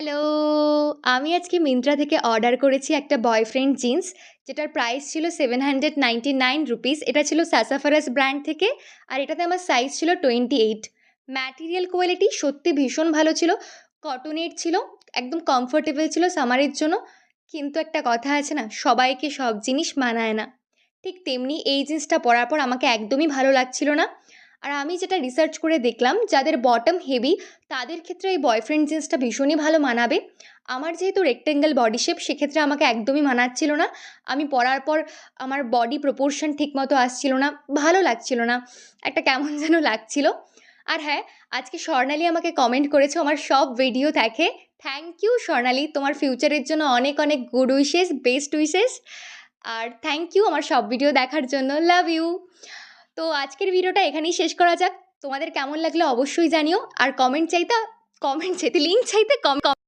Hello! আমি আজকে মিন্ত্রা থেকে অর্ডার করেছি একটা বয়ফ্রেন্ড জিন্স, যেটার প্রাইস ছিল ৳799 এটা ছিল স্যাসাফারাস ব্র্যান্ড থেকে। আর এটাতে আমার সাইজ ছিল 28। ম্যাটেরিয়াল কোয়ালিটি সত্যি ভীষণ ভালো ছিল। কটনের ছিল, একদম কমফোর্টেবল ছিল সামারের জন্য। কিন্তু একটা কথা আছে না, সবাইকে সব জিনিস মানায় না। ঠিক তেমনি এই জিন্সটা পরার পর আমাকে একদমই ভালো লাগছিল না। আর আমি যেটা রিসার্চ করে দেখলাম, যাদের বটম হেভি তাদের ক্ষেত্রে এই বয়ফ্রেন্ড জিন্সটা ভীষণই ভালো মানাবে। আমার যেহেতু রেক্টেঙ্গেল বডি শেপ, সেক্ষেত্রে আমাকে একদমই মানাচ্ছিল না। আমি পরার পর আমার বডি প্রপোর্শন ঠিকমতো আসছিল না, ভালো লাগছিল না। একটা কেমন যেন লাগছিল। আর হ্যাঁ, আজকে স্বর্ণালী আমাকে কমেন্ট করেছে, আমার সব ভিডিও দেখে। থ্যাংক ইউ স্বর্ণালী, তোমার ফিউচারের জন্য অনেক অনেক গুড উইশেস, বেস্ট উইশেস। আর থ্যাংক ইউ আমার সব ভিডিও দেখার জন্য। Love you. তো আজকের ভিডিওটা এখানেই শেষ করা যাক। তোমাদের কেমন লাগলো অবশ্যই জানিও। আর কমেন্ট চাইতে লিঙ্ক চাইতে